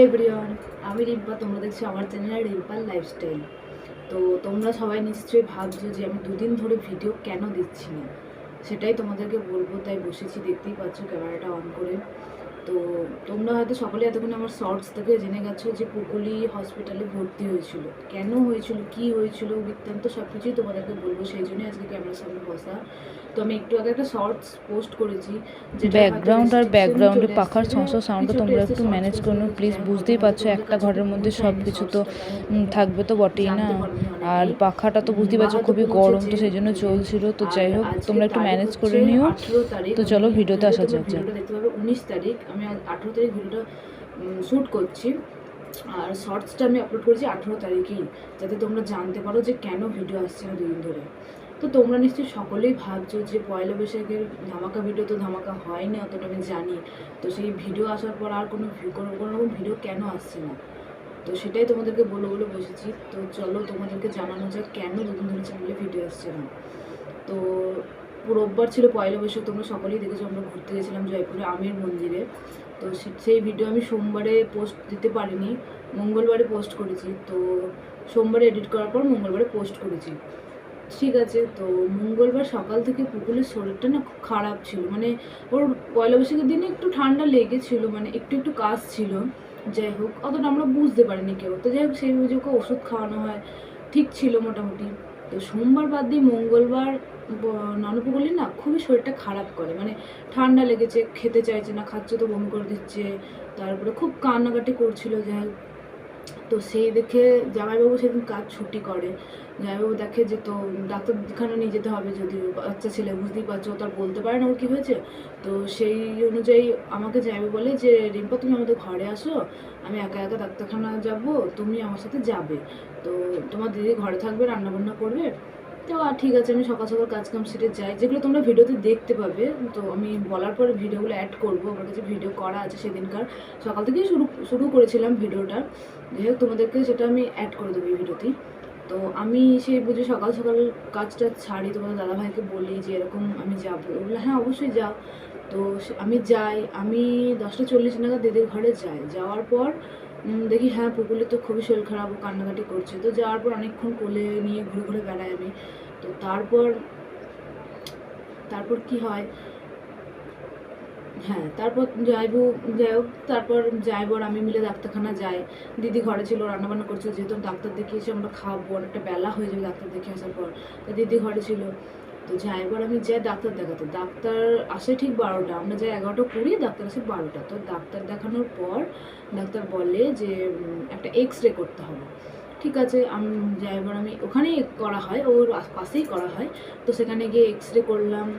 Everyone, আমি রিম্পা। তোমরা দেখছো আমার চ্যানেল রিম্পার লাইফস্টাইল। তো তোমরা সবাই নিশ্চয়ই ভাবছো যে আমি দুদিন ধরে ভিডিও কেন দিচ্ছি না, সেটাই তোমাদেরকে বলবো। তাই বসেছি, দেখতেই পাচ্ছ ক্যামেরাটা অন করে। তো তোমরা হয়তো সকলে এতক্ষণ আমার শর্টস থেকে জেনে গেছো যে পুকুলি হসপিটালে ভর্তি হয়েছিল। কেন হয়েছিল, কি হয়েছিল, বৃত্তান্ত সব কিছুই তোমাদেরকে বলবো। সেই জন্যই আজকে ক্যামেরার সামনে বসা। তো আমি একটু আগে একটা শর্টস পোস্ট করেছি, যেটা ব্যাকগ্রাউন্ড আর ব্যাকগ্রাউন্ডে চলে পাখার এসেছে, সংসার সাউন্ডটা কিছু একটা তোমরা এসে একটু শর্টস ম্যানেজ করে করো প্লিজ। যাই হোক, বুঝতেই হয়তো পারছো তোমাদের একটা কাছে ঘরের মধ্যে সব পৌঁছায়নি কিছু তো শর্টসটা, তাই হয়তো থাকবে তো বটেই না। জানতে পারোনি আর অনেকেই। পাখাটা তো বুঝতেই বা পারছো হয়তো খুবই গরম, পৌঁছেছে তো সেই জন্য ওই দিন। চলছিল। তো আর যাই হোক, আজকে তোমরা একটু তারিখ ম্যানেজ হচ্ছে করে নিও। 18 তারিখ। তো চলো আমি ভিডিওতে যদিও আসা তোমরা যাক। ভিডিওটা দেখতে পাবে 19 তারিখ, আমি 18 তারিখ ভিডিওটা শ্যুট করছি। আর শর্টসটা আমি আপলোড করেছি 18 তারিখেই, যাতে তোমরা জানতে পারো যে কেন ভিডিও আসছে না দুদিন ধরে। তো তোমরা নিশ্চয়ই সকলেই ভাবছো যে পয়লা বৈশাখের ধামাকা ভিডিও তো ধামাকা হয়নি, অতটা আমি জানি। তো সেই ভিডিও আসার পর আর কোনো রকম ভিডিও কেন আসছে না, তো সেটাই তোমাদেরকে বলে বলে বসেছি। তো চলো তোমাদেরকে জানানো যাক কেন দুদিন ধরে চ্যানেলে ভিডিও আসছে না। তো রোববার ছিল পয়লা বৈশাখ, তোমরা সকলেই দেখেছো। আমরা ঘুরতে গেছিলাম জয়পুরে আমির মন্দিরে। তো সেই ভিডিও আমি সোমবারে পোস্ট দিতে পারিনি, মঙ্গলবারে পোস্ট করেছি। তো সোমবারে এডিট করার পর মঙ্গলবারে পোস্ট করেছি, ঠিক আছে। তো মঙ্গলবার সকাল থেকে পুকুলের শরীরটা না খুব খারাপ ছিল, মানে ওর পয়লা বৈশাখের দিনে একটু ঠান্ডা লেগেছিল, মানে একটু একটু কাজ ছিল। যাই হোক, অতটা আমরা বুঝতে পারিনি কেউ। তো যাই হোক, সেই বুঝে ওকে ওষুধ খাওয়ানো হয়, ঠিক ছিল মোটামুটি। তো সোমবার বাদ দিয়ে মঙ্গলবার ননপুকুলি না খুবই শরীরটা খারাপ করে, মানে ঠান্ডা লেগেছে, খেতে চাইছে না, খাচ্ছে তো বমি করে দিচ্ছে, তারপরে খুব কান্নাকাটি করছিল। যাই হোক, তো সেই দেখে জামাইবাবু সেদিন কাজ ছুটি করে। জামাইবাবু দেখে যে তো ডাক্তারখানা নিয়ে যেতে হবে, যদিও বাচ্চা ছেলে, বুঝতেই পারছো, ও তার বলতে পারে না ওর কী হয়েছে। তো সেই অনুযায়ী আমাকে জামাইবাবু বলে যে রিম্পা তুমি আমাদের ঘরে আসো, আমি একা একা ডাক্তারখানা যাব, তুমি আমার সাথে যাবে। তো তোমার দিদি ঘরে থাকবে, রান্নাবান্না করবে। তো ঠিক আছে, আমি সকাল সকাল কাজকাম সেরে যাই, যেগুলো তোমরা ভিডিওতে দেখতে পাবে। তো আমি বলার পরে ভিডিওগুলো অ্যাড করবো, আমার কাছে ভিডিও করা আছে সেদিনকার। সকাল থেকেই শুরু করেছিলাম ভিডিওটা। যাই হোক, তোমাদেরকে সেটা আমি অ্যাড করে দেবো এই ভিডিওতেই। তো আমি সেই বুঝে সকাল সকাল কাজটা ছাড়ি, তোমাদের দাদাভাইকে বলি যে এরকম আমি যাবো। বললো হ্যাঁ অবশ্যই যাও। তো আমি যাই, আমি 10টা 40 নাগাদ দিদির ঘরে যাই। যাওয়ার পর দেখি হ্যাঁ পুকুলে তো খুবই শরীর খারাপ, ও কান্নাকাটি করছে। তো যাওয়ার পর অনেকক্ষণ কোলে নিয়ে ঘুরে ঘুরে বেড়াই আমি। তো তারপর তারপর কি হয়, হ্যাঁ তারপর যাই হোক, তারপর যাইবো আর আমি মিলে ডাক্তারখানা যাই। দিদি ঘরে ছিল, রান্নাবান্না করছিল, যেহেতু ডাক্তার দেখিয়েছি আমরা খাবো, অনেকটা বেলা হয়ে যাবে ডাক্তার দেখে আসার পর। তো দিদি ঘরে ছিল। তো যাইবার আমি যাই ডাক্তার দেখাতে, ডাক্তার আসে ঠিক 12টা, আমরা যাই 11টা 20, ডাক্তার আসে 12টা। তো ডাক্তার দেখানোর পর ডাক্তার বলে যে একটা এক্স-রে করতে হবে। ঠিক আছে, আমি যাইবার আমি ওখানেই করা হয়, ওর পাশেই করা হয়। তো সেখানে গিয়ে এক্স-রে করলাম।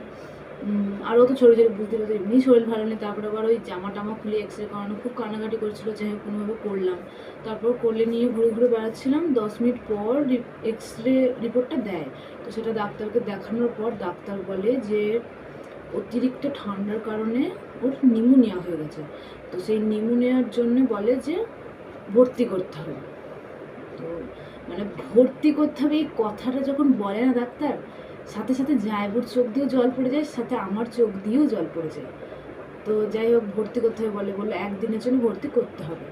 আরও তো ছোটো ছোটো বুঝতে পারছি এমনি শরীর ভালো নেই, তারপরে আবার ওই জামা টামা খুলে এক্সরে করানো, খুব কান্নাকাটি করছিল। যাই হোক কোনোভাবে করলাম। তারপর কোলে নিয়ে ঘুরে ঘুরে বেড়াচ্ছিলাম। 10 মিনিট পর এক্সরে রিপোর্টটা দেয়। তো সেটা ডাক্তারকে দেখানোর পর ডাক্তার বলে যে অতিরিক্ত ঠান্ডার কারণে ওর নিউমোনিয়া হয়ে গেছে। তো সেই নিউমোনিয়ার জন্য বলে যে ভর্তি করতে হবে। তো মানে ভর্তি করতে হবে, এই কথাটা যখন বলে না ডাক্তার, সাথে সাথে জায়বুর চোখ দিয়েও জল পড়ে যায়, সাথে আমার চোখ দিয়েও জল পড়ে যায়। তো যাই হোক, ভর্তি করতে হবে বললো 1 দিনের জন্য ভর্তি করতে হবে।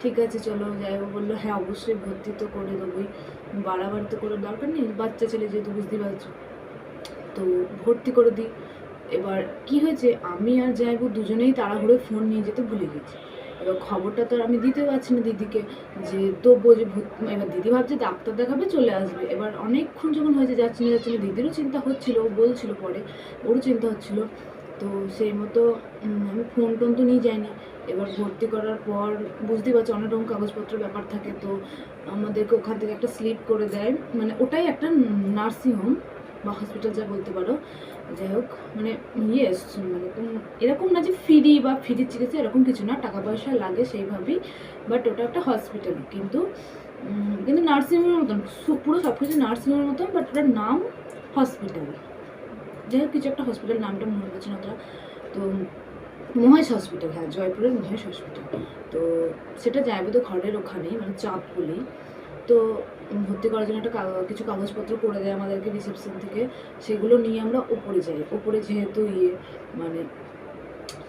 ঠিক আছে চলো, যাই হোক বললো হ্যাঁ অবশ্যই ভর্তি তো করে দেবোই, বাড়াবাড়ি তো করে দরকার নেই, বাচ্চা ছেলে যেহেতু বুঝতেই পারছো। তো ভর্তি করে দিই। এবার কি হয়েছে, আমি আর জায়বু দুজনেই তাড়াহুড়ো ফোন নিয়ে যেতে ভুলে গেছি। এবার খবরটা তো আর আমি দিতে পারছি না দিদিকে, যে তবুও যে এবার দিদি ভাবছে ডাক্তার দেখাবে চলে আসবে। এবার অনেকক্ষণ যখন হয়েছে যাচ্ছি না দিদিরও চিন্তা হচ্ছিলো, ও বলছিল পরে, ওরও চিন্তা হচ্ছিলো। তো সেই মতো আমি ফোন টোন তো নিয়ে যাইনি। এবার ভর্তি করার পর বুঝতেই পারছি অনেক রকম কাগজপত্র ব্যাপার থাকে। তো আমাদেরকে ওখান থেকে একটা স্লিপ করে দেয়, মানে ওটাই একটা নার্সিংহোম বা হসপিটাল যা বলতে পারো। যাই হোক, মানে ইয়েস, মানে এরকম না যে ফ্রি চিকিৎসা, এরকম কিছু না, টাকা পয়সা লাগে সেইভাবেই। বাট ওটা একটা হসপিটাল, কিন্তু কিন্তু নার্সিংহোমের মতন, পুরো সব কিছু নার্সিংহোমের মতন, বাট ওটার নাম হসপিটাল। যাই হোক, কিছু একটা হসপিটাল, নামটা মনে পড়ছে না ওটা। তো মহেশ হসপিটাল, হ্যাঁ জয়পুরের মহেশ হসপিটাল। তো সেটা যাইবো তো ঘরের ওখানেই, মানে চাঁদ বলেই। তো ভর্তি করার জন্য একটা কিছু কাগজপত্র করে দেয় আমাদেরকে রিসেপশন থেকে, সেগুলো নিয়ে আমরা ওপরে যাই। ওপরে যেহেতু মানে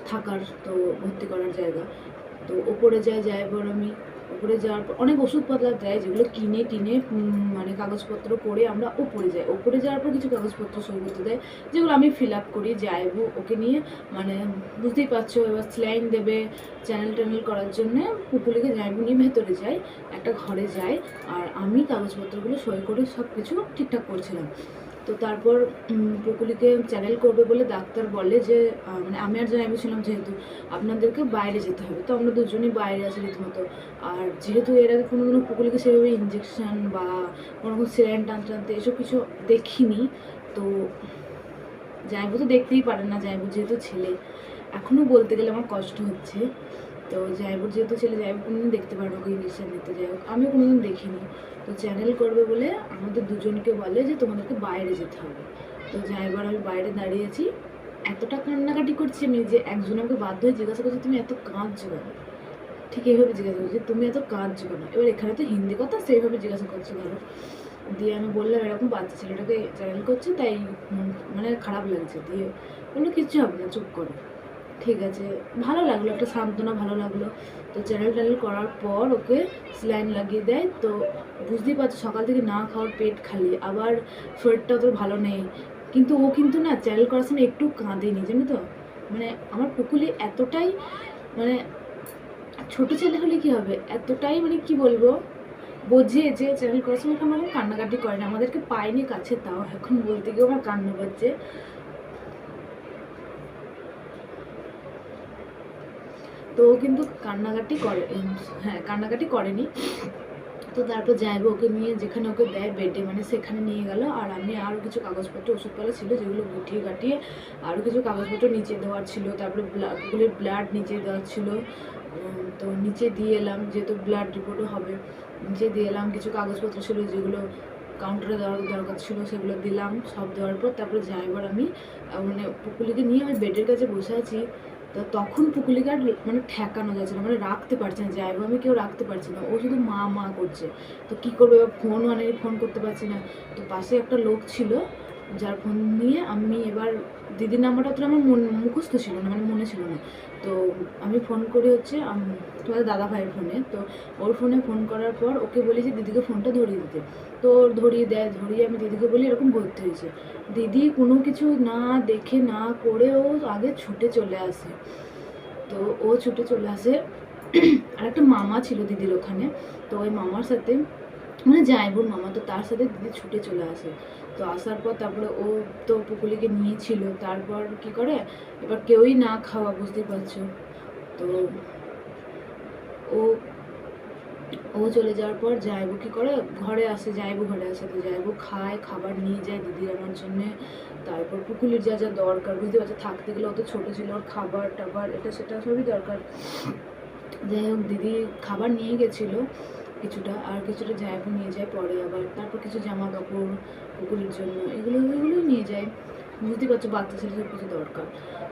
থাকার, তো ভর্তি করার জায়গা। তো ওপরে যাই বর আমি ওপরে যাওয়ার পর অনেক ওষুধপত্র দেয়, যেগুলো কিনে টিনে মানে কাগজপত্র করে আমরা ওপরে যাই। ওপরে যাওয়ার পর কিছু কাগজপত্র সই করতে দেয়, যেগুলো আমি ফিল আপ করি। যাইবো ওকে নিয়ে, মানে বুঝতেই পারছো, এবার স্যালাইন দেবে, চ্যানেল ট্যানেল করার জন্যে পুকুলিকে যাইবো নিয়ে ভেতরে যাই, একটা ঘরে যাই। আর আমি কাগজপত্রগুলো সই করে সব কিছু ঠিকঠাক করছিলাম। তো তারপর পুকুলিকে চ্যানেল করবে বলে ডাক্তার বলে যে মানে আমি আর জানাই ছিলাম, যেহেতু আপনাদেরকে বাইরে যেতে হবে। তো আমরা দুজনই বাইরে আছি রীতিমতো। আর যেহেতু এর আগে কোনোদিনও পুকুলিকে সেভাবে ইঞ্জেকশন বা কোনো স্যালাইন টানতে এসব কিছু দেখিনি, তো যাইবো তো দেখতেই পারে না, যাইবো যেহেতু ছেলে, এখনও বলতে গেলে আমার কষ্ট হচ্ছে। তো যাইবো যেহেতু ছেলে, যাইবো কোনোদিন দেখতে পারবো ওকে ইঞ্জেকশন দিতে, যাই হোক আমিও কোনোদিন দেখিনি। তো চ্যানেল করবে বলে আমাদের দুজনকে বলে যে তোমাদেরকে বাইরে যেতে হবে। তো যাইবার আমি বাইরে দাঁড়িয়েছি, এতটা কান্নাকাটি করছি আমি যে একজন আমাকে বাধ্য হয়ে জিজ্ঞাসা করছে তুমি এত কাঁদছো কেন, ঠিক এইভাবে জিজ্ঞাসা করছি তুমি এত কাঁদছো কেন। এবার এখানে তো হিন্দি কথা, সেইভাবে জিজ্ঞাসা করছে ধরো। দিয়ে আমি বললাম এরকম বাচ্চা ছেলেটাকে চ্যানেল করছে তাই মানে খারাপ লাগছে। দিয়ে বললো কিচ্ছু হবে না, চুপ করো। ঠিক আছে, ভালো লাগলো, একটা সান্ত্বনা ভালো লাগলো। তো চ্যানেল ট্যানেল করার পর ওকে স্যালাইন লাগিয়ে দেয়। তো বুঝতেই পারছো সকাল থেকে না খাওয়ার পেট খালি, আবার শরীরটা তো ভালো নেই। কিন্তু ও কিন্তু না চ্যানেল করার সময় একটু কাঁদেনি, জানো তো। মানে আমার পুকুলি এতটাই মানে ছোট ছেলে হলে কি হবে, এতটাই মানে কি বলবো, বোঝে যে চ্যানেল করার সময় এখন আমার কান্নাকাটি করে না, আমাদেরকে পায়নি কাছে, তাও এখন বলতে গিয়ে আমার কান্না পাচ্ছে। তো ও কিন্তু কান্নাকাটি করে, হ্যাঁ কান্নাকাটি করেনি। তো তারপর যাইবো ওকে নিয়ে যেখানে ওকে দেয় বেডে, মানে সেখানে নিয়ে গেল। আর আমি আরও কিছু কাগজপত্র ওষুধপালা ছিল যেগুলো গুটিয়ে গাটিয়ে আরও কিছু কাগজপত্র নিচে দেওয়ার ছিল। তারপরে পুকুলের ব্লাড নিচে দেওয়ার ছিল, তো নিচে দিয়ে এলাম, যেহেতু ব্লাড রিপোর্টও হবে। নিচে দিয়ে এলাম, কিছু কাগজপত্র ছিল যেগুলো কাউন্টারে দেওয়ার দরকার ছিল সেগুলো দিলাম। সব দেওয়ার পর তারপরে যাইবার আমি মানে পুকুলিকে নিয়ে আমি বেডের কাছে বসে আছি। তো তখন পুকুলিকে আর মানে ঠেকানো যাচ্ছে না, মানে রাখতে পারছে না, যাইবো আমি কেউ রাখতে পারছি না, ও শুধু মা মা করছে। তো কী করবো, এবার ফোনও আনে, ফোন করতে পারছি না। তো পাশে একটা লোক ছিল যার ফোন নিয়ে আমি এবার দিদির নাম্বারটা তো আমার মুখস্থ ছিল না, মানে মনে ছিল না। তো আমি ফোন করি হচ্ছে তোমাদের দাদা ভাইয়ের ফোনে। তো ওর ফোনে ফোন করার পর ওকে বলি যে দিদিকে ফোনটা ধরিয়ে দিতে। তো ওর ধরিয়ে দেয়, ধরিয়ে আমি দিদিকে বলি এরকম ভর্তি হয়েছে। দিদি কোনো কিছু না দেখে না করে ও আগে ছুটে চলে আসে। তো ও ছুটে চলে আসে, আর একটা মামা ছিল দিদির ওখানে। তো ওই মামার সাথে মানে যাইবুর মামা, তো তার সাথে দিদি ছুটে চলে আসে। তো আসার পর তারপরে ও তো পুকুলিকে নিয়েছিল। তারপর কি করে, এবার কেউই না খাওয়া, বুঝতেই পারছো। তো ও ও চলে যাওয়ার পর যাইবো কি করে ঘরে আসে, যাইবো ঘরে আসে। তো যাইবো খায়, খাবার নিয়ে যায় দিদির আমার জন্যে। তারপর পুকুলির যা যা দরকার, বুঝতে পারছো থাকতে গেলে ও তো ছোটো ছিল, ওর খাবার টাবার এটা সেটা সবই দরকার। যাই হোক দিদি খাবার নিয়ে গেছিলো কিছুটা, আর কিছুটা যাইবো নিয়ে যায় পরে আবার। তারপর কিছু জামা কাপড় পুকুলির জন্য এগুলোই নিয়ে যায়, বুঝতেই পারছো বাচ্চা ছেলে সব কিছু দরকার,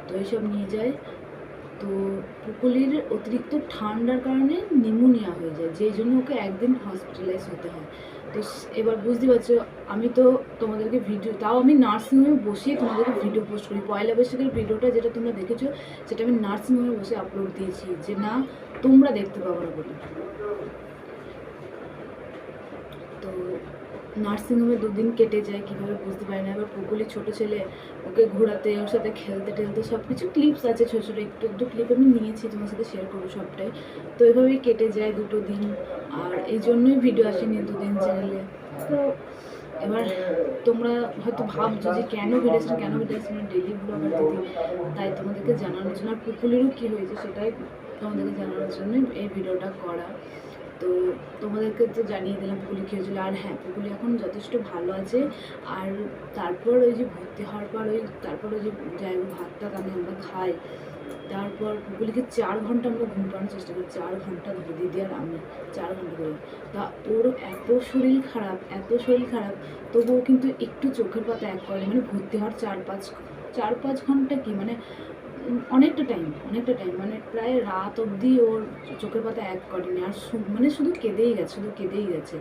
তো এইসব নিয়ে যায়। তো পুকুলির অতিরিক্ত ঠান্ডার কারণে নিউমোনিয়া হয়ে যায়, যেই জন্য ওকে একদিন হসপিটালাইজ হতে হয়। তো এবার বুঝতে পারছো, আমি তো তোমাদেরকে ভিডিও, তাও আমি নার্সিংহোমে বসেই তোমাদেরকে ভিডিও পোস্ট করি। পয়লা বৈশাখের ভিডিওটা যেটা তোমরা দেখেছো সেটা আমি নার্সিংহোমে বসে আপলোড দিয়েছি, যে না তোমরা দেখতে পাবো না বলে। তো নার্সিংহোমে 2 দিন কেটে যায় কীভাবে বুঝতে পারি না। এবার পুকুলি ছোটো ছেলে, ওকে ঘোরাতে, ওর সাথে খেলতে টেলতে সব কিছু ক্লিপস আছে ছোটো ছোটো, একটু একটু ক্লিপ আমি নিয়েছি, তোমার সাথে শেয়ার করবো সবটাই। তো এভাবেই কেটে যায় 2 দিন, আর এই জন্যই ভিডিও আসেনি 2 দিন চ্যানেলে। তো এবার তোমরা হয়তো ভাবছো যে কেন ভিডিও আসছে না, ডেলি ব্লগার দিদি, তাই তোমাদেরকে জানানোর জন্য। আর পুকুলিরও কী হয়েছে সেটাই তোমাদেরকে জানানোর জন্য এই ভিডিওটা করা। তো তোমাদেরকে তো জানিয়ে দিলাম পুকুলি কী হয়েছিলো। আর হ্যাঁ, পুকুলি এখন যথেষ্ট ভালো আছে। আর তারপর ওই যে ভর্তি হওয়ার পর তারপর ওই যে যাই ভাতটা কানে আমরা খাই, তারপর পুকুলিকে 4 ঘন্টা আমরা ঘুম পাড়ানোর চেষ্টা করি, 4 ঘন্টা ধরে দিদি আর আমি 4 ঘন্টা ধরে। তা ওর এত শরীর খারাপ, তবুও কিন্তু একটু চোখের পাতা এক করে, মানে ভর্তি হওয়ার 4-5 ঘন্টা কি মানে অনেকটা টাইম, মানে প্রায় রাত অবধি ওর চোখের পাতা এক করেনি। আর মানে শুধু কেঁদেই গেছে।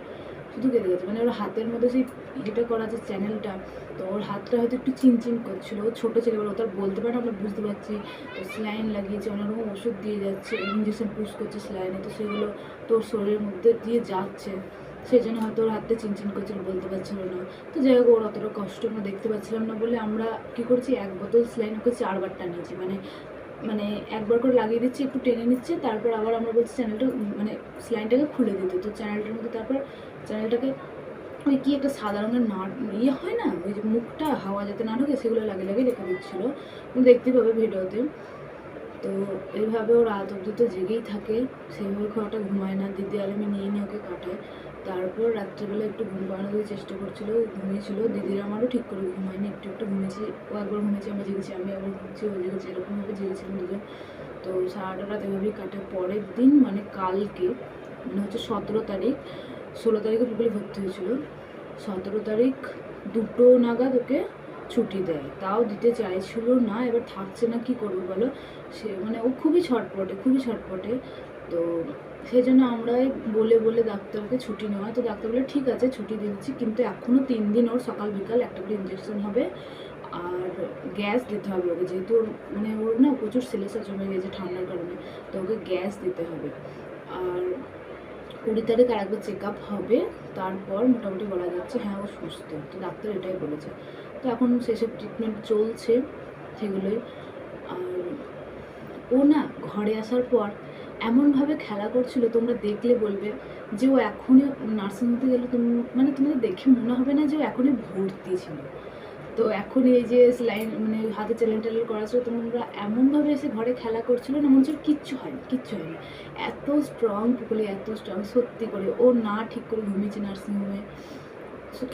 শুধু কেঁদে গেছে। মানে ওর হাতের মধ্যে সেই যেটা করা আছে চ্যানেলটা, তো ওর হাতটা হয়তো একটু চিনচিন করছিল। ও ছোটো ছেলে, এবার ও তো আর বলতে পারে না, আমরা বুঝতে পারছি। তো স্যালাইন লাগিয়েছে, অনেক রকম ওষুধ দিয়ে যাচ্ছে, ইঞ্জেকশন পুশ করছে স্যালাইনে, তো সেগুলো তোর শরীরের মধ্যে দিয়ে যাচ্ছে, সেই জন্য হয়তো ওর হাতটা চিনচিন করছিল, বলতে পারছিল না। তো যাই হোক, ওর অতটা কষ্ট আমরা দেখতে পাচ্ছিলাম না বলে আমরা কী করছি, 1 বোতল স্যালাইন ওকে 4 বার টানিয়েছি। মানে মানে একবার করে লাগিয়ে দিচ্ছে, একটু টেনে নিচ্ছে, তারপর আবার আমরা বলছি চ্যানেলটা মানে স্যালাইনটাকে খুলে দিতে। তো চ্যানেলটার মধ্যে তারপর চ্যানেলটাকে ওই কি একটা সাদা রঙের নাট ইয়ে হয় না, ওই যে মুখটা হাওয়া যাতে না ঢোকে, সেগুলো লাগিয়ে লাগিয়ে রেখে দিচ্ছিলো। তুমি দেখতে পাবে ভিডিওতে। তো এইভাবে ও রাত অবধি তো জেগেই থাকে, সেইভাবে খুব একটা ঘুমায় না। দিদি আর আমি নিয়ে নিয়ে ওকে কাটাই। তারপর রাত্রেবেলা একটু ঘুম পাড়ানোর চেষ্টা করছিল, ঘুমিয়েছিল। দিদির আমারও ঠিক করে ঘুম হয়নি, একটু একটু ঘুমিয়েছি। ও একবার ঘুমিয়েছি, আমরা জেগেছি, আমি একবার ঘুমিয়েছি, ও জেগেছি, এরকমভাবে জেগেছিলাম দুজন। তো সারাটা রাত এভাবেই কাটে। পরের দিন মানে কালকে, মানে হচ্ছে 17 তারিখ, 16 তারিখে পুকুরে ভর্তি হয়েছিল। 17 তারিখ 2টো নাগাদ ওকে ছুটি দেয়, তাও দিতে চাইছিল না। এবার থাকছে না, কি করবো বলো। সে মানে ও খুবই ছটপটে, খুবই ছটপটে। তো সেই জন্য আমরাই বলে বলে ডাক্তারকে ছুটি নেওয়া। তো ডাক্তার বলে ঠিক আছে ছুটি দিচ্ছি, কিন্তু এখনও 3 দিন ওর সকাল বিকাল একটা করে ইঞ্জেকশন হবে, আর গ্যাস দিতে হবে ওকে, যেহেতু মানে ওর না প্রচুর সেলেসা জমে গেছে ঠান্ডার কারণে, তো ওকে গ্যাস দিতে হবে। আর 20 তারিখ আর একবার চেক আপ হবে, তারপর মোটামুটি বলা যাচ্ছে হ্যাঁ ও সুস্থ। তো ডাক্তার এটাই বলেছে। তো এখন সেসব ট্রিটমেন্ট চলছে সেগুলোই। আর ও না ঘরে আসার পর এমনভাবে খেলা করছিল, তোমরা দেখলে বলবে যে ও এখনই নার্সিংহোমে গেলে মানে তোমাদের দেখে মনে হবে না যে ও এখনই ভর্তি ছিল। তো এখন এই যে স্যালাইন মানে হাতে চ্যালেন ট্যালেন করা ছিল, তোমরা এমনভাবে এসে ঘরে খেলা করছিল না, মনে হচ্ছে কিচ্ছু হয়নি, কিচ্ছু হয়নি। এত স্ট্রং পুকুলি, এত স্ট্রং, সত্যি করে ও না ঠিক করে ঘুমিয়েছে নার্সিংহোমে,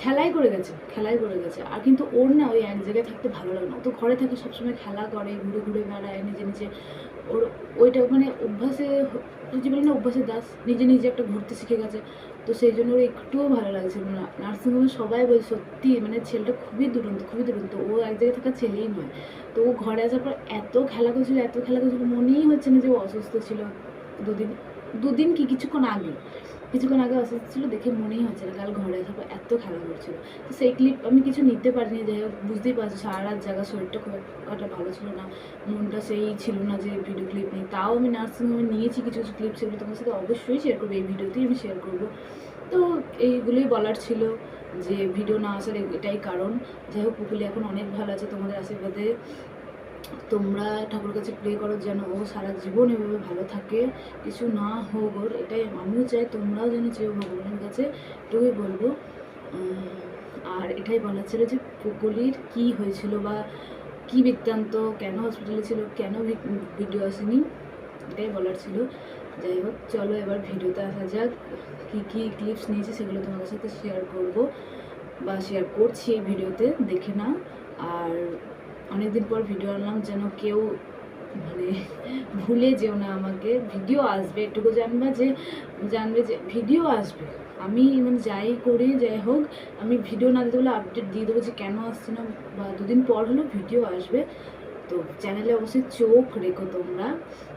খেলাই করে গেছে, খেলাই করে গেছে। আর কিন্তু ওর না ওই এক জায়গায় থাকতে ভালো লাগে না, ও তো ঘরে থাকে সবসময়, খেলা করে, ঘুরে ঘুরে বেড়ায় নিজে নিজে। ওর ওইটা মানে অভ্যাসে, যে বলে না অভ্যাসে দাস, নিজে নিজে একটা ঘুরতে শিখে গেছে। তো সেই জন্য ওর একটুও ভালো লাগছিল না নার্সিংহোমে। সবাই বলে সত্যি মানে ছেলেটা খুবই দুরন্ত, খুবই দুরন্ত, ও এক জায়গায় থাকা ছেলেই নয়। তো ও ঘরে আসার পর এত খেলা করছিল, এত খেলা করছিল, মনেই হচ্ছে না যে ও অসুস্থ ছিল। দুদিন কি কিছুক্ষণ আগে অসুস্থ ছিল, দেখে মনেই হচ্ছে না। কাল ঘরে আসার পর এত খেলা করছিল। তো সেই ক্লিপ আমি কিছু নিতে পারিনি, যাই হোক বুঝতেই পারছি সারা রাত জায়গা, শরীরটা খুব একটা ভালো ছিল না, মনটা সেই ছিল না যে ভিডিও ক্লিপ নেই। তাও আমি নার্সিংহোমে নিয়েছি কিছু কিছু ক্লিপ, সেগুলো তোমার সাথে অবশ্যই শেয়ার করবো, এই ভিডিওতেই আমি শেয়ার করবো। তো এইগুলোই বলার ছিল, যে ভিডিও না আসার এটাই কারণ। যাই হোক পুকুলি এখন অনেক ভালো আছে তোমাদের আশীর্বাদে। তোমরা ঠাকুর কাছে প্রে করো যেন ও সারা জীবন এভাবে ভালো থাকে, কিছু না হোক ওর, এটাই আমিও চাই, তোমরাও যেন চেয়েও ভগবানের কাছে, এটুকুই বলবো। আর এটাই বলার ছিল যে পুকুলির কী হয়েছিল বা কী বৃত্তান্ত, কেন হসপিটালে ছিল, কেন ভিডিও আসেনি, এটাই বলার ছিল। যাই হোক চলো এবার ভিডিওতে আসা যাক। কী কী ক্লিপস নিয়েছি সেগুলো তোমাদের সাথে শেয়ার করব বা শেয়ার করছি এই ভিডিওতে, দেখে নাও। আর অনেকদিন পর ভিডিও আনলাম, যেন কেউ মানে ভুলে যেও না আমাকে। ভিডিও আসবে, এটুকু জানবে যে ভিডিও আসবে। আমি মানে যাই করি যাই হোক, আমি ভিডিও না দিতে বলে আপডেট দিয়ে দেবো যে কেন আসছে না, বা 2 দিন পর হলেও ভিডিও আসবে। তো চ্যানেলে অবশ্যই চোখ রেখো তোমরা।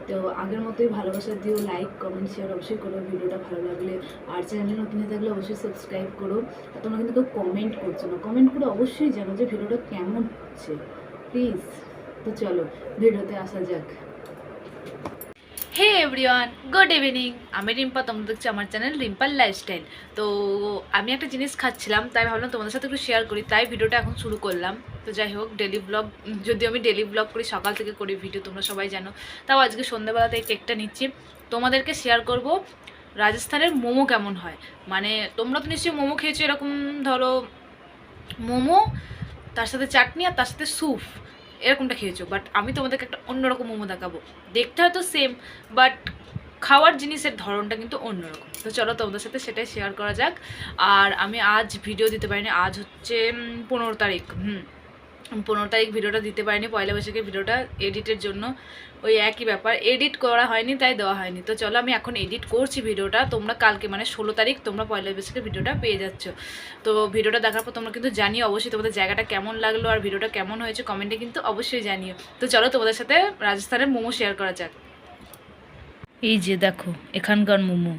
তো আগের মতোই ভালোবাসা দিও, লাইক কমেন্ট শেয়ার অবশ্যই করো ভিডিওটা ভালো লাগলে। আর চ্যানেলে নতুন হয়ে থাকলে অবশ্যই সাবস্ক্রাইব করো। আর তোমরা কিন্তু কেউ কমেন্ট করছো না, কমেন্ট করে অবশ্যই জানো যে ভিডিওটা কেমন হচ্ছে, প্লিজ। তো চলো ভিডিওতে আসা যাক। Hey everyone, good evening. আমি রিম্পা, তোমরা দেখছি আমার চ্যানেল রিম্পার লাইফস্টাইল। তো আমি একটা জিনিস খাচ্ছিলাম, তাই ভাবলাম তোমাদের সাথে একটু শেয়ার করি, তাই ভিডিওটা এখন শুরু করলাম। তো যাই হোক, ডেলি ব্লগ, যদিও আমি ডেলি ব্লগ করি, সকাল থেকে করি ভিডিও, তোমরা সবাই জানো। তাও আজকে সন্ধ্যাবেলাতে এই কেকটা নিচ্ছি, তোমাদেরকে শেয়ার করব রাজস্থানের মোমো কেমন হয়। মানে তোমরা তো নিশ্চয়ই মোমো খেয়েছো, এরকম ধরো মোমো, তার সাথে চাটনি আর তার সাথে স্যুপ, এরকমটা খেয়েছো। বাট আমি তোমাদেরকে একটা অন্যরকম মোমো দেখাবো। দেখতে হয়তো সেম, বাট খাওয়ার জিনিসের ধরনটা কিন্তু অন্যরকম। তো চলো তোমাদের সাথে সেটাই শেয়ার করা যাক। আর আমি আজ ভিডিও দিতে পারিনি, আজ হচ্ছে 15 তারিখ। 15 তারিখ ভিডিওটা দিতে পারিনি, পয়লা বৈশাখের ভিডিওটা এডিটের জন্য ওই একই ব্যাপার, এডিট করা হয়নি তাই দেওয়া হয়নি। তো চলো আমি এখন এডিট করছি ভিডিওটা, তোমরা কালকে মানে 16 তারিখ তোমরা পয়লা বৈশাখের ভিডিওটা পেয়ে যাচ্ছ। তো ভিডিওটা দেখার পর তোমরা কিন্তু জানিও অবশ্যই তোমাদের জায়গাটা কেমন লাগলো আর ভিডিওটা কেমন হয়েছে, কমেন্টে কিন্তু অবশ্যই জানিও। তো চলো তোমাদের সাথে রাজস্থানের মোমো শেয়ার করা যাক। এই যে দেখো এখানকার মোমো,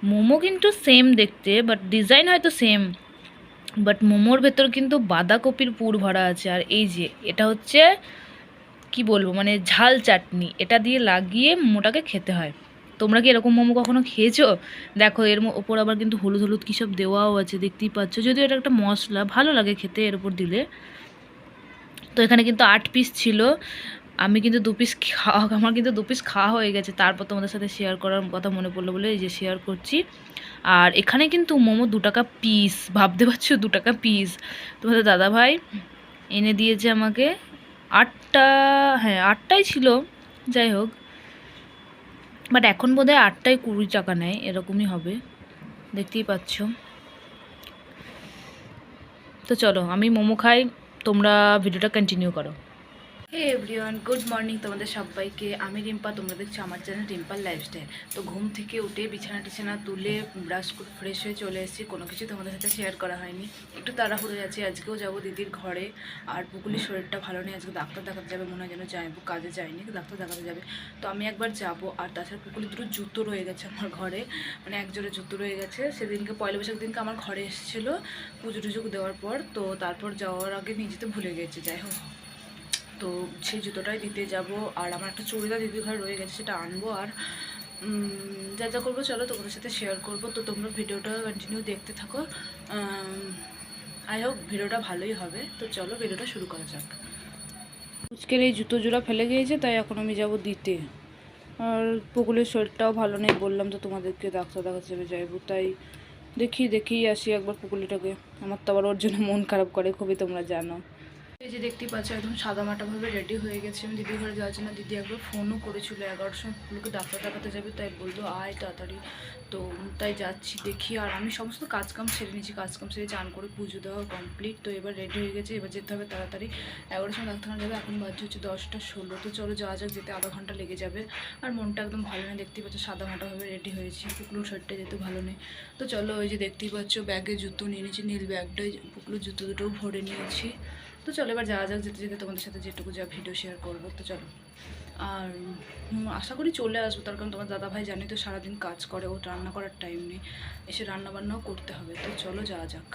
মোমো কিন্তু সেম দেখতে, বাট ডিজাইন হয়তো সেম, বাট মোমোর ভেতর কিন্তু বাঁধাকপির পুর ভরা আছে। আর এই যে এটা হচ্ছে কি বলবো, মানে ঝাল চাটনি, এটা দিয়ে লাগিয়ে মোমোটাকে খেতে হয়। তোমরা কি এরকম মোমো কখনো খেয়েছো? দেখো এর ওপর আবার কিন্তু হলুদ হলুদ কী সব দেওয়াও আছে, দেখতেই পাচ্ছ। যদিও এটা একটা মশলা, ভালো লাগে খেতে এর উপর দিলে। তো এখানে কিন্তু 8 পিস ছিল, আমি কিন্তু 2 পিস খাওয়া, আমার কিন্তু 2 পিস খাওয়া হয়ে গেছে। তারপর তোমাদের সাথে শেয়ার করার কথা মনে পড়লো বলে এই যে শেয়ার করছি। আর এখানে কিন্তু মোমো 2 টাকা পিস, ভাবতে পারছো 2 টাকা পিস। তোমাদের দাদাভাই এনে দিয়েছে আমাকে 8টা, হ্যাঁ 8টাই ছিল, যাই হোক। বাট এখন বোধহয় 8টায় 20 টাকা নেয়, এরকমই হবে, দেখতেই পাচ্ছ। তো চলো আমি মোমো খাই, তোমরা ভিডিওটা কন্টিনিউ করো। হে এভরিওয়ান, গুড মর্নিং তোমাদের সবাইকে। আমি রিম্পা, তোমরা দেখছো আমার চ্যানেল রিম্পার লাইফস্টাইল। তো ঘুম থেকে উঠে বিছানা টিছানা তুলে ব্রাশ করে ফ্রেশ হয়ে চলে এসেছি। কোনো কিছু তোমাদের সাথে শেয়ার করা হয়নি, একটু তাড়াহুড়ো যাচ্ছি। আজকেও যাবো দিদির ঘরে। আর পুকুলির শরীরটা ভালো নেই, আজকে ডাক্তার দেখাতে যাবে, মনে হয় যেন যাইবো, কাজে যায়নি, ডাক্তার দেখাতে যাবে। তো আমি একবার যাব। আর তাছাড়া পুকুলির দুটো জুতো রয়ে গেছে আমার ঘরে, মানে একজোড়া জুতো রয়ে গেছে। সেদিনকে পয়লা বৈশাখ দিনকে আমার ঘরে এসেছিলো পুজো টুজো দেওয়ার পর, তো তারপর যাওয়ার আগে নিয়ে যেতে ভুলে গেছে। যাই হোক, তো সেই জুতোটাই দিতে যাব। আর আমার একটা চুড়িদার দিদির ঘরে রয়ে গেছে, সেটা আনবো। আর যা যা করবো চলো তোমাদের সাথে শেয়ার করবো। তো তোমরা ভিডিওটা কন্টিনিউ দেখতে থাকো। আই হোপ ভিডিওটা ভালোই হবে। তো চলো ভিডিওটা শুরু করা যাক। আজকের এই জুতো জোড়া ফেলে গিয়েছে, তাই এখন আমি যাব দিতে। আর পুকুলের শরীরটাও ভালো নেই, বললাম তো তোমাদেরকে, ডাক্তার দেখাতে যাবে, যাইবো। তাই দেখি আসি একবার পুকুলিটাকে। আমার তো আবার ওর জন্য মন খারাপ করে খুবই, তোমরা জানো। এই যে দেখতেই পাচ্ছ একদম সাদামাটাভাবে রেডি হয়ে গেছে। আমি দিদির ঘরে যাওয়ার জন্য, দিদি একবার ফোনও করেছিল 11টার সময়, পুকুলকে ডাক্তার দেখাতে যাবে, তাই বললো আয় তাড়াতাড়ি। তো তাই যাচ্ছি, দেখি। আর আমি সমস্ত কাজকাম সেরে নিয়েছি, কাজকাম সেরে চান করে পুজো দেওয়া কমপ্লিট। তো এবার রেডি হয়ে গেছে, এবার যেতে হবে তাড়াতাড়ি। 11টার সময় ডাক্তার যাবে, এখন বাজছে হচ্ছে 10টা 16। তো চলো যাওয়া যাক, যেতে আধা ঘন্টা লেগে যাবে। আর মনটা একদম ভালো নেই, দেখতেই পাচ্ছ সাদামাটাভাবে রেডি হয়েছি। পুকুলুর শরীরটা যেতে ভালো নেই। তো চলো, ওই যে দেখতেই পাচ্ছ ব্যাগে জুতো নিয়ে নিয়েছি, নীল ব্যাগটাই পুকুলুর জুতো দুটোও ভরে নিয়েছি। তো চলো এবার যাওয়া যাক, যেতে যেতে তোমাদের সাথে যেটুকু যা ভিডিও শেয়ার করবো। তো চলো। আর আশা করি চলে আসবো, তার কারণ তোমার দাদাভাই জানি তো সারাদিন কাজ করে, ও রান্না করার টাইম নেই, এসে রান্নাবান্নাও করতে হবে। তো চলো যাওয়া যাক।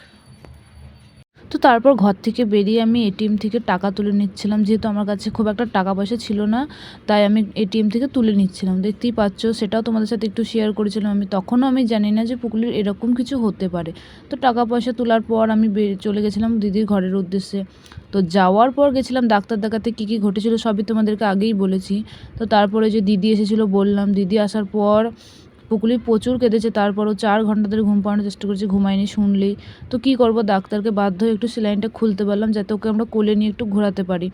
তো তারপর ঘর থেকে বেরিয়ে আমি এটিএম থেকে টাকা তুলে নিচ্ছিলাম, যেহেতু আমার কাছে খুব একটা টাকা পয়সা ছিল না, তাই আমি এটিএম থেকে তুলে নিচ্ছিলাম। দেখতেই পাচ্ছ, সেটাও তোমাদের সাথে একটু শেয়ার করেছিলাম। তখনও আমি জানি না যে পুকুলির এরকম কিছু হতে পারে। তো টাকা পয়সা তোলার পর আমি চলে গেছিলাম দিদির ঘরের উদ্দেশ্যে। তো যাওয়ার পর গেছিলাম ডাক্তার দেখাতে, কী কী ঘটেছিল সবই তোমাদেরকে আগেই বলেছি। তো তারপরে যে দিদি এসেছিলো বললাম, দিদি আসার পর পুকুলি প্রচুর কেঁদেছে। তারপরও 4 ঘন্টা ধরে ঘুম পাড়ানোর চেষ্টা করছি, ঘুমায়নি শুনলেই। তো কী করবো, ডাক্তারকে বাধ্য হয়ে একটু সেলাইনটা খুলতে পারলাম, যাতে ওকে আমরা কোলে নিয়ে একটু ঘোরাতে পারি।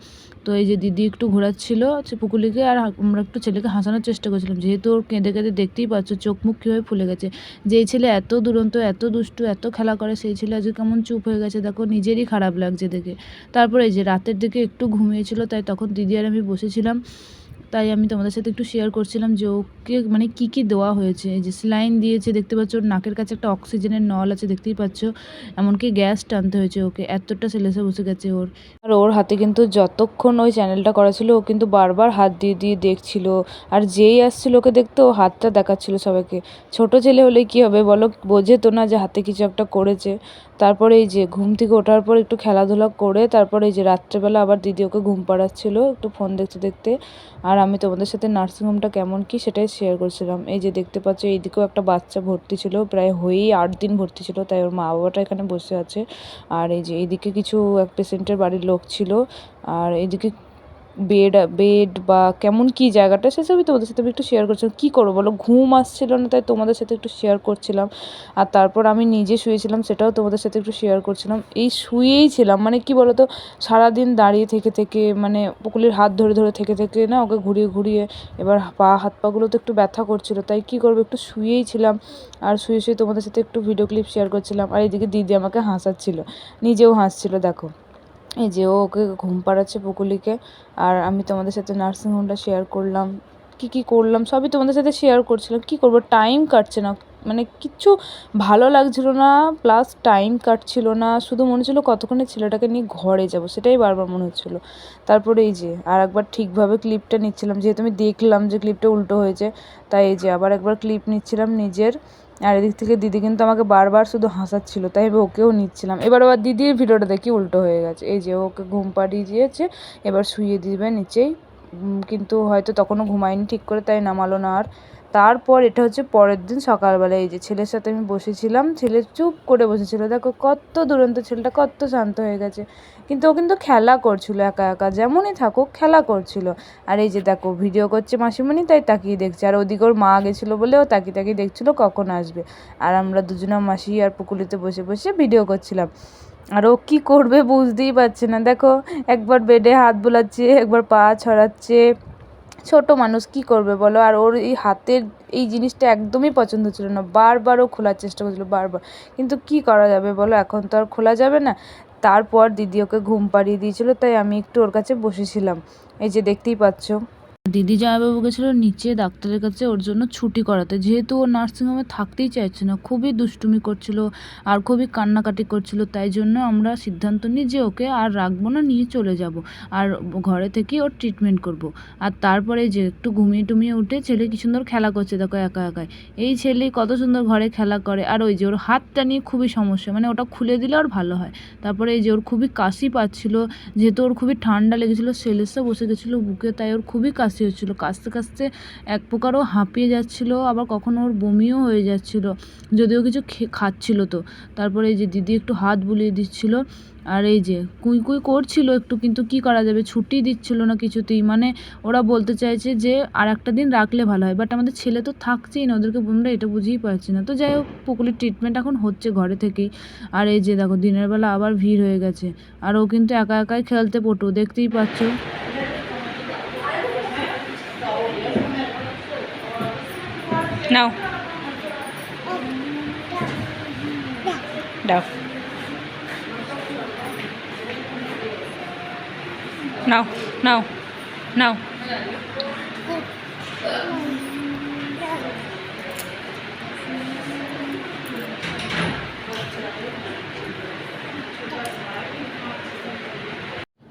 তো এই যে দিদি একটু ঘোরাচ্ছিল পুকুলিকে, আর আমরা একটু ছেলেকে হাসানোর চেষ্টা করছিলাম, যেহেতু ওর কেঁদে কেঁদে দেখতেই পাচ্ছ চোখ মুখ কীভাবে ফুলে গেছে। যেই ছেলে এত দুরন্ত, এত দুষ্টু, এত খেলা করে, সেই ছেলে আজকে কেমন চুপ হয়ে গেছে, দেখো নিজেরই খারাপ লাগছে দেখে। তারপরে এই যে রাতের দিকে একটু ঘুমিয়েছিল, তাই তখন দিদি আর আমি বসেছিলাম, তাই আমি তোমাদের সাথে একটু শেয়ার করছিলাম যে ওকে মানে কী কী দেওয়া হয়েছে। এই যে স্যালাইন দিয়েছে, দেখতে পাচ্ছ ওর নাকের কাছে একটা অক্সিজেনের নল আছে, দেখতেই পাচ্ছ। এমনকি গ্যাস টানতে হয়েছে ওকে, এতটা সেলেসে বসে গেছে ওর। আর ওর হাতে কিন্তু যতক্ষণ ওই চ্যানেলটা করা ছিল, ও কিন্তু বারবার হাত দিয়ে দিয়ে দেখছিল। আর যেই আসছিল ওকে দেখতে, ও হাতটা দেখাচ্ছিল সবাইকে। ছোট ছেলে হলে কি হবে বলো, বোঝে তো না যে হাতে কিছু একটা করেছে। তারপরে এই যে ঘুম থেকে ওঠার পর একটু খেলাধুলা করে, তারপরে এই যে রাত্রেবেলা আবার দিদি ওকে ঘুম পাড়াচ্ছিল একটু ফোন দেখতে দেখতে। আর আমি তোমাদের সাথে নার্সিংহোমটা কেমন কি সেটাই শেয়ার করছিলাম। এই যে দেখতে পাচ্ছ এইদিকেও একটা বাচ্চা ভর্তি ছিল, প্রায় হয়েই 8 দিন ভর্তি ছিল, তাই ওর মা বাবাটা এখানে বসে আছে। আর এই যে এইদিকে কিছু এক পেশেন্টের বাড়ির লোক ছিল। আর এইদিকে বেড বা কেমন কি জায়গাটা, সেসবই তোমাদের সাথে আমি একটু শেয়ার করছিলাম। কী করবো বলো, ঘুম আসছিল না, তাই তোমাদের সাথে একটু শেয়ার করছিলাম। আর তারপর আমি নিজে শুয়েছিলাম, সেটাও তোমাদের সাথে একটু শেয়ার করছিলাম। এই শুয়েই ছিলাম, মানে কি বলো তো, সারাদিন দাঁড়িয়ে থেকে থেকে, মানে পুকুলির হাত ধরে ধরে থেকে থেকে না, ওকে ঘুরিয়ে ঘুরিয়ে এবার হাত পাগুলো তো একটু ব্যথা করছিল, তাই কি করবো, একটু শুয়েই ছিলাম। আর শুয়ে শুয়ে তোমাদের সাথে একটু ভিডিও ক্লিপ শেয়ার করছিলাম। আর এদিকে দিদি আমাকে হাসাচ্ছিল, নিজেও হাসছিল, দেখো। এই যে ও ওকে ঘুম পাড়াচ্ছে পুকুলিকে। আর আমি তোমাদের সাথে নার্সিংহোমটা শেয়ার করলাম, কি কি করলাম সবই তোমাদের সাথে শেয়ার করছিলাম। কি করব, টাইম কাটছে না, মানে কিচ্ছু ভালো লাগছিল না, প্লাস টাইম কাটছিল না, শুধু মনে হচ্ছিলো কতক্ষণে ছেলেটাকে নিয়ে ঘরে যাব, সেটাই বারবার মনে হচ্ছিলো। তারপরে এই যে আর একবার ঠিকভাবে ক্লিপটা নিচ্ছিলাম, যেহেতু আমি দেখলাম যে ক্লিপটা উল্টো হয়েছে, তাই এই যে আবার একবার ক্লিপ নিচ্ছিলাম নিজের। আর এদিক থেকে দিদি কিন্তু আমাকে বারবার শুধু হাসাচ্ছিল, তাই আমি ওকেও নিচ্ছিলাম। এবার আবার দিদির ভিডিওটা দেখি উল্টো হয়ে গেছে। এই যে ওকে ঘুম পাড়িয়ে দিয়েছে, এবার শুইয়ে দিবে নিচেই, কিন্তু হয়তো তখনও ঘুমায়নি ঠিক করে, তাই নামালো না আর। তারপর এটা হচ্ছে পরের দিন সকালবেলা, এই যে ছেলের সাথে আমি বসেছিলাম, ছেলে চুপ করে বসেছিল, দেখো কত দুরন্ত, ছেলেটা কত শান্ত হয়ে গেছে। কিন্তু ও কিন্তু খেলা করছিল একা একা, যেমনই থাকুক খেলা করছিল। আর এই যে দেখো ভিডিও করছে মাসিমণি, তাই তাকিয়ে দেখছে। আর ওদিকে ওর মা গেছিলো বলে ও তাকিয়ে তাকিয়ে দেখছিল কখন আসবে। আর আমরা দুজনা মাসি আর পুকুলিতে বসে বসে ভিডিও করছিলাম। আর ও কী করবে বুঝতেই পারছে না, দেখো একবার বেডে হাত বোলাচ্ছে, একবার পা ছড়াচ্ছে। ছোট মানুষ কি করবে বলো। আর ওর এই হাতের এই জিনিসটা একদমই পছন্দ ছিল না, বারবার ও খোলার চেষ্টা করছিল বারবার, কিন্তু কি করা যাবে বলো, এখন তো আর খোলা যাবে না। তারপর দিদি ওকে ঘুম পাড়িয়ে দিয়েছিল, তাই আমি একটু ওর কাছে বসেছিলাম, এই যে দেখতেই পাচ্ছ। দিদি জামাইবাবু গেছিলো নিচে ডাক্তারের কাছে ওর জন্য ছুটি করাতে, যেহেতু ও নার্সিংহোমে থাকতেই চাইছে না, খুবই দুষ্টুমি করছিল আর খুবই কান্নাকাটি করছিল, তাই জন্য আমরা সিদ্ধান্ত নিই যে ওকে আর রাখবো না, নিয়ে চলে যাব আর ঘরে থেকেই ওর ট্রিটমেন্ট করব। আর তারপরে যে একটু ঘুমিয়ে টুমিয়ে উঠে ছেলে কি সুন্দর খেলা করছে, দেখো একা একাই। এই ছেলে কত সুন্দর ঘরে খেলা করে। আর ওই যে ওর হাতটা নিয়ে খুবই সমস্যা, মানে ওটা খুলে দিলে আর ভালো হয়। তারপরে এই যে ওর খুবই কাশি পাচ্ছিল, যেহেতু ওর খুবই ঠান্ডা লেগেছিলো, সেলেসা বসে গেছিলো বুকে, তাই ওর খুবই কাশি হচ্ছিলো, কাশতে কাশতে এক প্রকারও হাঁপিয়ে যাচ্ছিলো, আবার কখনো ওর বমিও হয়ে যাচ্ছিলো, যদিও কিছু খাচ্ছিল তো। তারপরে এই যে দিদি একটু হাত বুলিয়ে দিচ্ছিলো, আর এই যে কুই কুই করছিল একটু, কিন্তু কি করা যাবে, ছুটি দিচ্ছিল না কিছুতেই। মানে ওরা বলতে চাইছে যে আর একটা দিন রাখলে ভালো হয়, বাট আমাদের ছেলে তো থাকছেই না, ওদেরকে আমরা এটা বুঝেই পারছি না। তো যাই হোক, পুকুলির ট্রিটমেন্ট এখন হচ্ছে ঘরে থেকেই। আর এই যে দেখো দিনের বেলা আবার ভিড় হয়ে গেছে, আর ও কিন্তু একা একাই খেলতে পটু, দেখতেই পাচ্ছ। নাও দাও, নাও নাও নাও।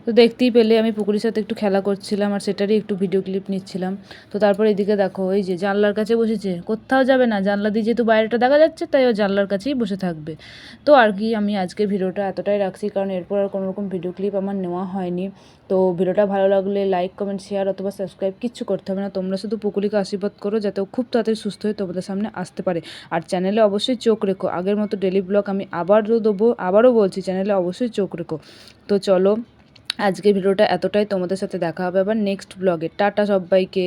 তো দেখতেই পেলে আমি পুকুরের সাথে একটু খেলা করছিলাম, আর সেটারই একটু ভিডিও ক্লিপ নিচ্ছিলাম। তো তারপর এদিকে দেখো এই যে জানলার কাছে বসেছে, কোথাও যাবে না, জানলা দিয়ে যেহেতু বাইরেটা দেখা যাচ্ছে, তাই ও জানলার কাছেই বসে থাকবে। তো আর কি, আমি আজকে ভিডিওটা এতটাই রাখছি, কারণ এরপর আর কোনো রকম ভিডিও ক্লিপ আমার নেওয়া হয়নি। তো ভিডিওটা ভালো লাগলে লাইক কমেন্ট শেয়ার অথবা সাবস্ক্রাইব কিচ্ছু করতে হবে না, তোমরা শুধু পুকুলিকে আশীর্বাদ করো যাতে ও খুব তাড়াতাড়ি সুস্থ হয়ে তোমাদের সামনে আসতে পারে। আর চ্যানেলে অবশ্যই চোখ রেখো, আগের মতো ডেলি ব্লগ আমি আবারও দেবো, আবারও বলছি চ্যানেলে অবশ্যই চোখ রেখো। তো চলো, আজকের ভিডিওটা এতটাই, তোমাদের সাথে দেখা হবে আবার নেক্সট ব্লগে। টাটা সবাইকে।